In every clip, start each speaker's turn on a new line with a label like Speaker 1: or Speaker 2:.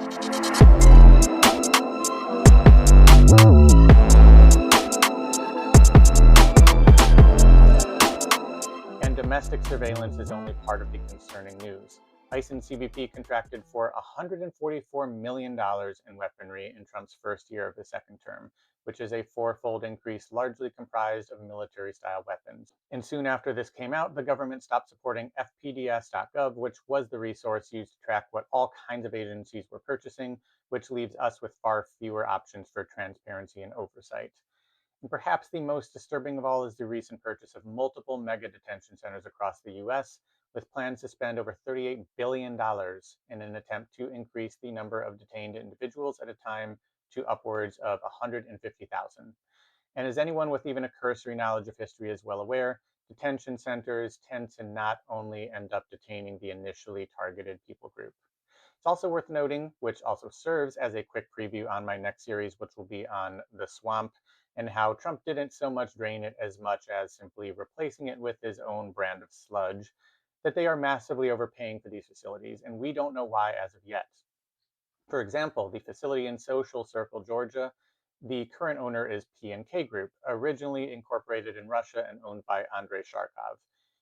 Speaker 1: And domestic surveillance is only part of the concerning news. ICE and CBP contracted for $144 million in weaponry in Trump's first year of the second term, which is a fourfold increase largely comprised of military-style weapons. And soon after this came out, the government stopped supporting fpds.gov, which was the resource used to track what all kinds of agencies were purchasing, which leaves us with far fewer options for transparency and oversight. And perhaps the most disturbing of all is the recent purchase of multiple mega detention centers across the US, with plans to spend over $38 billion in an attempt to increase the number of detained individuals at a time to upwards of 150,000. And as anyone with even a cursory knowledge of history is well aware, detention centers tend to not only end up detaining the initially targeted people group. It's also worth noting, which also serves as a quick preview on my next series, which will be on the swamp, and how Trump didn't so much drain it as much as simply replacing it with his own brand of sludge, that they are massively overpaying for these facilities, and we don't know why as of yet. For example, the facility in Social Circle, Georgia, the current owner is P&K Group, originally incorporated in Russia and owned by Andrei Sharkov.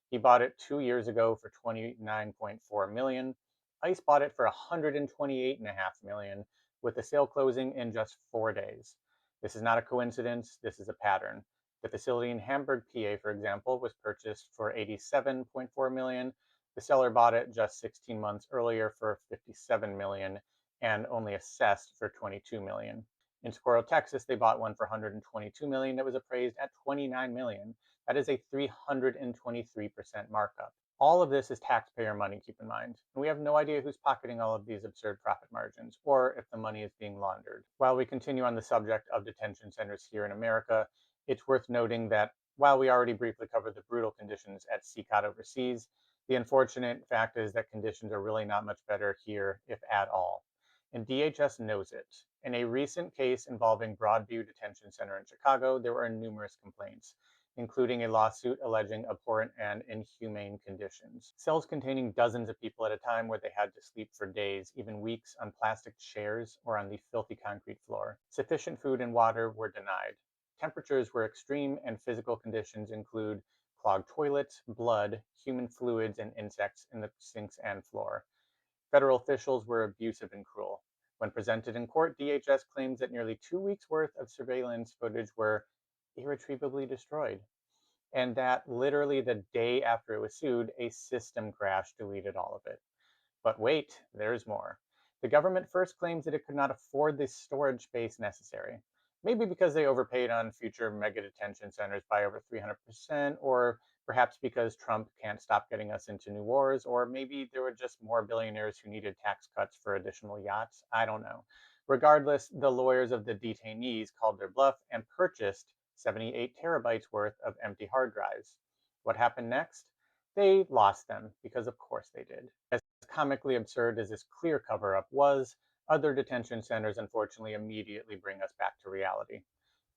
Speaker 1: He bought it 2 years ago for $29.4 million. ICE bought it for $128.5 million, with the sale closing in just 4 days. This is not a coincidence, this is a pattern. The facility in Hamburg, PA, for example, was purchased for $87.4 million. The seller bought it just 16 months earlier for $57 million and only assessed for $22 million. In Squirrel, Texas, they bought one for $122 million that was appraised at $29 million. That is a 323% markup. All of this is taxpayer money, keep in mind, and we have no idea who's pocketing all of these absurd profit margins, or if the money is being laundered. While we continue on the subject of detention centers here in America, it's worth noting that while we already briefly covered the brutal conditions at CCOT overseas, the unfortunate fact is that conditions are really not much better here, if at all. And DHS knows it. In a recent case involving Broadview Detention Center in Chicago, there were numerous complaints, including a lawsuit alleging abhorrent and inhumane conditions. Cells containing dozens of people at a time where they had to sleep for days, even weeks, on plastic chairs or on the filthy concrete floor. Sufficient food and water were denied. Temperatures were extreme, and physical conditions include clogged toilets, blood, human fluids, and insects in the sinks and floor. Federal officials were abusive and cruel. When presented in court, DHS claims that nearly 2 weeks' worth of surveillance footage were irretrievably destroyed, and that literally the day after it was sued, a system crash deleted all of it. But wait, there's more. The government first claims that it could not afford the storage space necessary, maybe because they overpaid on future mega detention centers by over 300%, or perhaps because Trump can't stop getting us into new wars, or maybe there were just more billionaires who needed tax cuts for additional yachts. I don't know. Regardless, the lawyers of the detainees called their bluff and purchased 78 terabytes worth of empty hard drives. What happened next? They lost them, because of course they did. As comically absurd as this clear cover-up was, other detention centers unfortunately immediately bring us back to reality.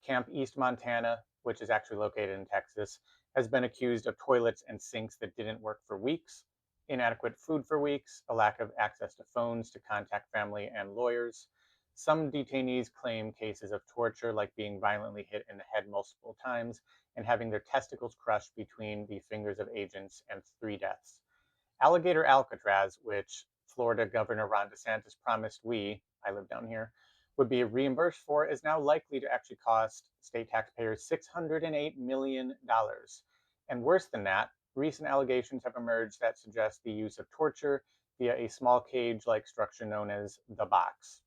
Speaker 1: Camp East Montana, which is actually located in Texas, has been accused of toilets and sinks that didn't work for weeks, inadequate food for weeks, a lack of access to phones to contact family and lawyers. Some detainees claim cases of torture, like being violently hit in the head multiple times and having their testicles crushed between the fingers of agents, and 3 deaths. Alligator Alcatraz, which Florida Governor Ron DeSantis promised I live down here, would be reimbursed for, is now likely to actually cost state taxpayers $608 million. And worse than that, recent allegations have emerged that suggest the use of torture via a small cage-like structure known as the box,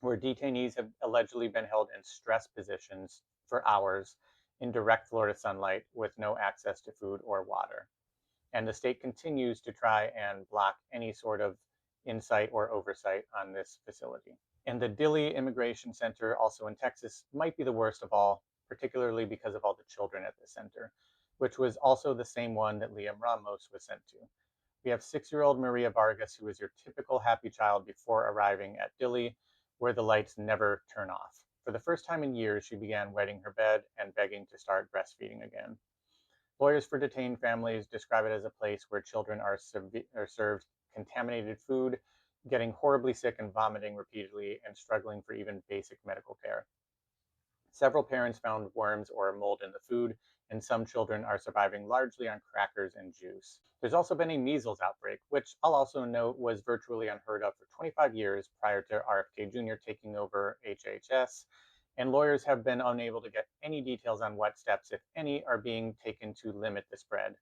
Speaker 1: where detainees have allegedly been held in stress positions for hours in direct Florida sunlight with no access to food or water. And the state continues to try and block any sort of insight or oversight on this facility. And the Dilley Immigration Center, also in Texas, might be the worst of all, particularly because of all the children at the center, which was also the same one that Liam Ramos was sent to. We have 6-year-old Maria Vargas, who is your typical happy child before arriving at Dilley, where the lights never turn off. For the first time in years, she began wetting her bed and begging to start breastfeeding again. Lawyers for detained families describe it as a place where children are served contaminated food, getting horribly sick and vomiting repeatedly, and struggling for even basic medical care. Several parents found worms or mold in the food, and some children are surviving largely on crackers and juice. There's also been a measles outbreak, which I'll also note was virtually unheard of for 25 years prior to RFK Jr. taking over HHS, and lawyers have been unable to get any details on what steps, if any, are being taken to limit the spread.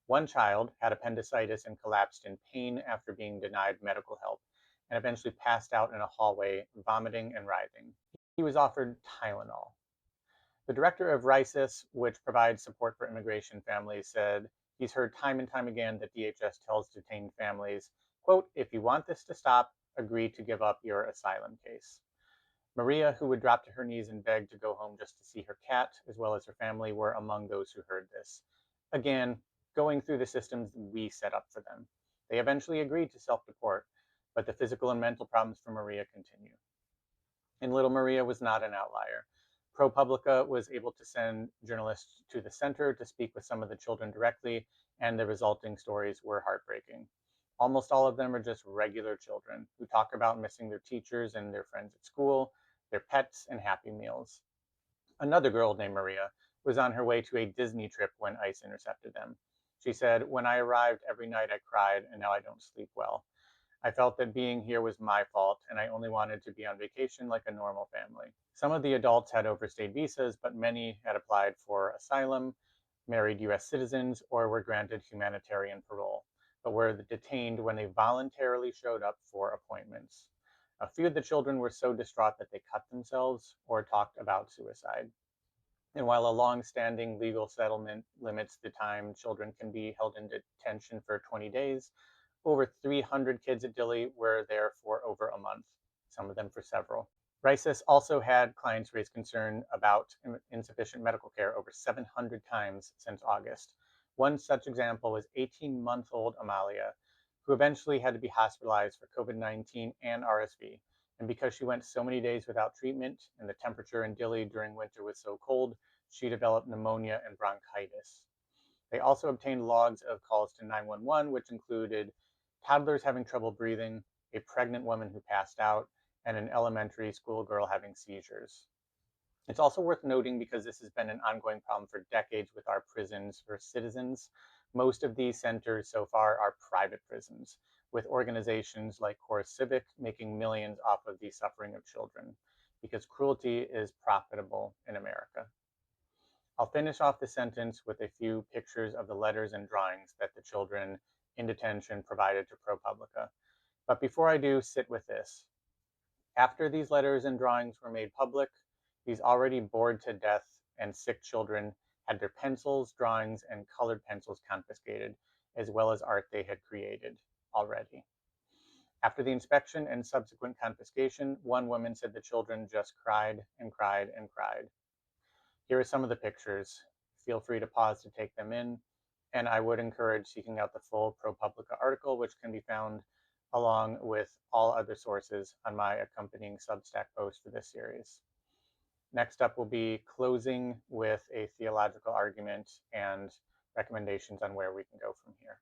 Speaker 1: One child had appendicitis and collapsed in pain after being denied medical help, and eventually passed out in a hallway, vomiting and writhing. He was offered Tylenol. The director of RISIS, which provides support for immigration families, said he's heard time and time again that DHS tells detained families, quote, if you want this to stop, agree to give up your asylum case. Maria, who would drop to her knees and beg to go home just to see her cat, as well as her family, were among those who heard this. Again, going through the systems we set up for them. They eventually agreed to self-deport, but the physical and mental problems for Maria continue. And little Maria was not an outlier. ProPublica was able to send journalists to the center to speak with some of the children directly, and the resulting stories were heartbreaking. Almost all of them are just regular children who talk about missing their teachers and their friends at school, their pets, and Happy Meals. Another girl named Maria was on her way to a Disney trip when ICE intercepted them. She said, when I arrived, every night I cried, and now I don't sleep well. I felt that being here was my fault, and I only wanted to be on vacation like a normal family. Some of the adults had overstayed visas, but many had applied for asylum, married US citizens, or were granted humanitarian parole, but were detained when they voluntarily showed up for appointments. A few of the children were so distraught that they cut themselves or talked about suicide. And while a long-standing legal settlement limits the time children can be held in detention for 20 days, over 300 kids at Dilley were there for over a month, some of them for several. RISIS also had clients raise concern about insufficient medical care over 700 times since August. One such example was 18-month-old Amalia, who eventually had to be hospitalized for COVID-19 and RSV. And because she went so many days without treatment and the temperature in Dilley during winter was so cold, she developed pneumonia and bronchitis. They also obtained logs of calls to 911, which included toddlers having trouble breathing, a pregnant woman who passed out, and an elementary school girl having seizures. It's also worth noting, because this has been an ongoing problem for decades with our prisons for citizens, most of these centers so far are private prisons, with organizations like Core Civic making millions off of the suffering of children, because cruelty is profitable in America. I'll finish off the sentence with a few pictures of the letters and drawings that the children in detention provided to ProPublica. But before I do, sit with this. After these letters and drawings were made public, these already bored to death and sick children had their pencils, drawings, and colored pencils confiscated, as well as art they had created already. After the inspection and subsequent confiscation, one woman said the children just cried and cried and cried. Here are some of the pictures. Feel free to pause to take them in, and I would encourage seeking out the full ProPublica article, which can be found along with all other sources on my accompanying Substack post for this series. Next up will be closing with a theological argument and recommendations on where we can go from here.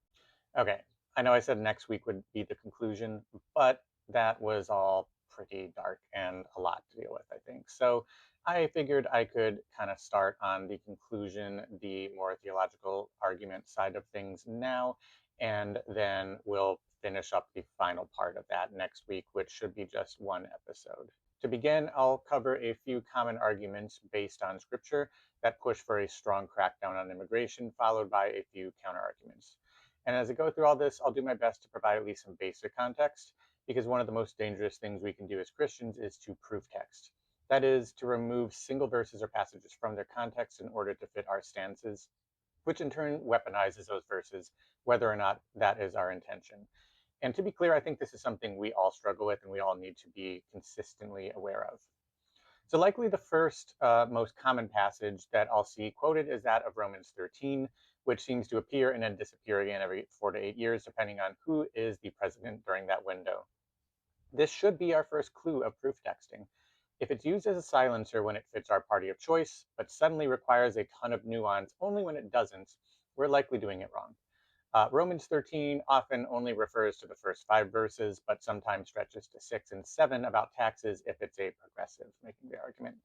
Speaker 1: Okay, I know I said next week would be the conclusion, but that was all pretty dark and a lot to deal with, I think. So I figured I could kind of start on the conclusion, the more theological argument side of things now, and then we'll finish up the final part of that next week, which should be just one episode. To begin, I'll cover a few common arguments based on scripture that push for a strong crackdown on immigration, followed by a few counter-arguments. And as I go through all this, I'll do my best to provide at least some basic context, because one of the most dangerous things we can do as Christians is to proof text. That is, to remove single verses or passages from their context in order to fit our stances, which in turn weaponizes those verses, whether or not that is our intention. And to be clear, I think this is something we all struggle with and we all need to be consistently aware of. So likely the first most common passage that I'll see quoted is that of Romans 13, which seems to appear and then disappear again every 4 to 8 years, depending on who is the president during that window. This should be our first clue of proof texting. If it's used as a silencer when it fits our party of choice, but suddenly requires a ton of nuance only when it doesn't, we're likely doing it wrong. Romans 13 often only refers to the first 5 verses, but sometimes stretches to 6 and 7 about taxes if it's a progressive making the argument.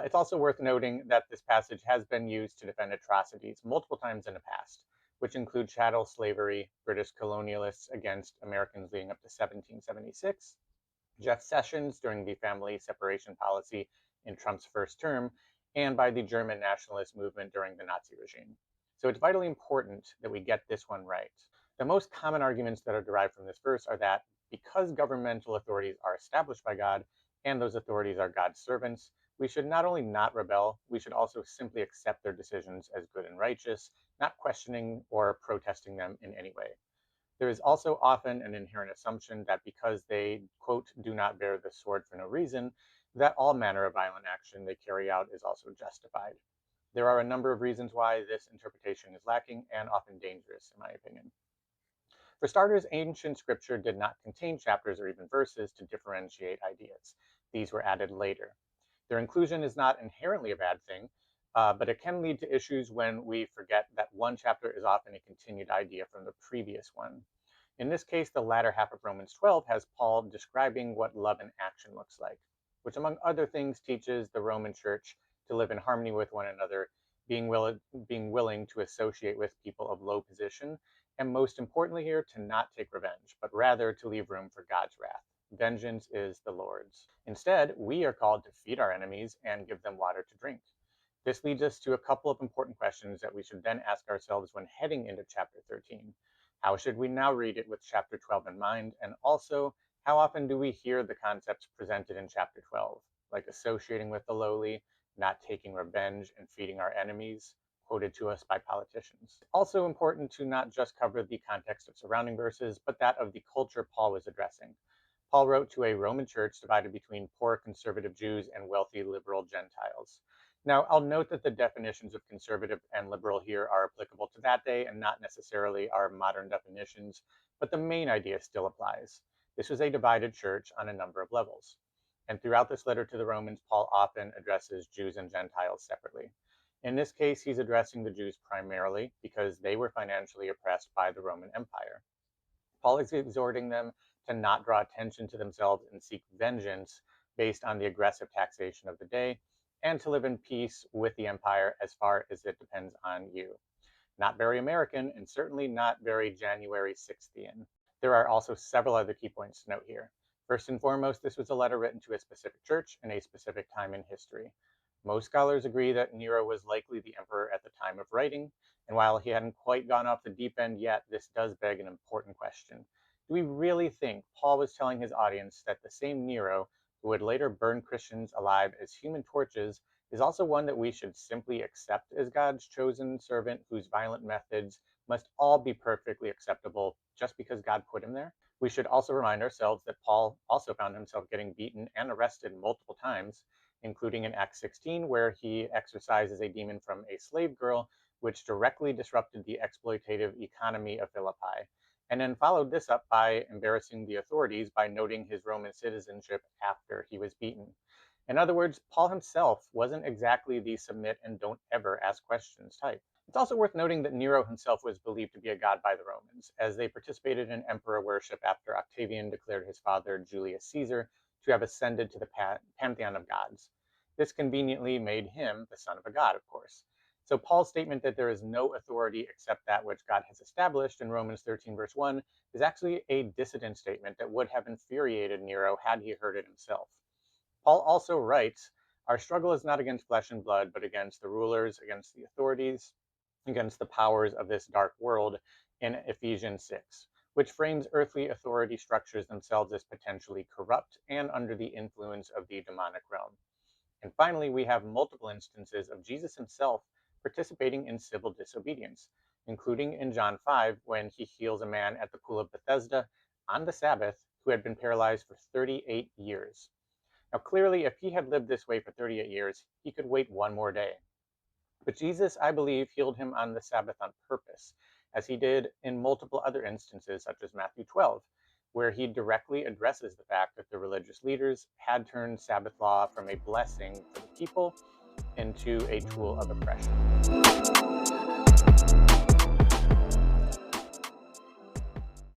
Speaker 1: It's also worth noting that this passage has been used to defend atrocities multiple times in the past, which include chattel slavery, British colonialists against Americans leading up to 1776, Jeff Sessions during the family separation policy in Trump's first term, and by the German nationalist movement during the Nazi regime. So it's vitally important that we get this one right. The most common arguments that are derived from this verse are that because governmental authorities are established by God and those authorities are God's servants, we should not only not rebel, we should also simply accept their decisions as good and righteous, not questioning or protesting them in any way. There is also often an inherent assumption that because they, quote, do not bear the sword for no reason, that all manner of violent action they carry out is also justified. There are a number of reasons why this interpretation is lacking and often dangerous, in my opinion. For starters, ancient scripture did not contain chapters or even verses to differentiate ideas. These were added later. Their inclusion is not inherently a bad thing, but it can lead to issues when we forget that one chapter is often a continued idea from the previous one. In this case, the latter half of Romans 12 has Paul describing what love in action looks like, which among other things teaches the Roman church to live in harmony with one another, being willing to associate with people of low position, and most importantly here, to not take revenge, but rather to leave room for God's wrath. Vengeance is the Lord's. Instead, we are called to feed our enemies and give them water to drink. This leads us to a couple of important questions that we should then ask ourselves when heading into chapter 13. How should we now read it with chapter 12 in mind? And also, how often do we hear the concepts presented in chapter 12, like associating with the lowly, not taking revenge, and feeding our enemies, quoted to us by politicians? Also important to not just cover the context of surrounding verses, but that of the culture Paul was addressing. Paul wrote to a Roman church divided between poor conservative Jews and wealthy liberal Gentiles. Now, I'll note that the definitions of conservative and liberal here are applicable to that day and not necessarily our modern definitions, but the main idea still applies. This was a divided church on a number of levels. And throughout this letter to the Romans, Paul often addresses Jews and Gentiles separately. In this case, he's addressing the Jews primarily because they were financially oppressed by the Roman Empire. Paul is exhorting them to not draw attention to themselves and seek vengeance based on the aggressive taxation of the day, and to live in peace with the empire as far as it depends on you. Not very American, and certainly not very January 6th-ian. There are also several other key points to note here. First and foremost, this was a letter written to a specific church in a specific time in history. Most scholars agree that Nero was likely the emperor at the time of writing, and while he hadn't quite gone off the deep end yet, this does beg an important question. Do we really think Paul was telling his audience that the same Nero, who would later burn Christians alive as human torches, is also one that we should simply accept as God's chosen servant whose violent methods must all be perfectly acceptable just because God put him there? We should also remind ourselves that Paul also found himself getting beaten and arrested multiple times, including in Acts 16, where he exorcises a demon from a slave girl, which directly disrupted the exploitative economy of Philippi, and then followed this up by embarrassing the authorities by noting his Roman citizenship after he was beaten. In other words, Paul himself wasn't exactly the submit and don't ever ask questions type. It's also worth noting that Nero himself was believed to be a god by the Romans, as they participated in emperor worship after Octavian declared his father, Julius Caesar, to have ascended to the pantheon of gods. This conveniently made him the son of a god, of course. So Paul's statement that there is no authority except that which God has established in Romans 13 verse 1 is actually a dissident statement that would have infuriated Nero had he heard it himself. Paul also writes, our struggle is not against flesh and blood, but against the rulers, against the authorities, against the powers of this dark world in Ephesians 6, which frames earthly authority structures themselves as potentially corrupt and under the influence of the demonic realm. And finally, we have multiple instances of Jesus himself participating in civil disobedience, including in John 5 when he heals a man at the pool of Bethesda on the Sabbath who had been paralyzed for 38 years. Now, clearly, if he had lived this way for 38 years, he could wait one more day. But Jesus, I believe, healed him on the Sabbath on purpose, as he did in multiple other instances, such as Matthew 12, where he directly addresses the fact that the religious leaders had turned Sabbath law from a blessing for the people into a tool of oppression.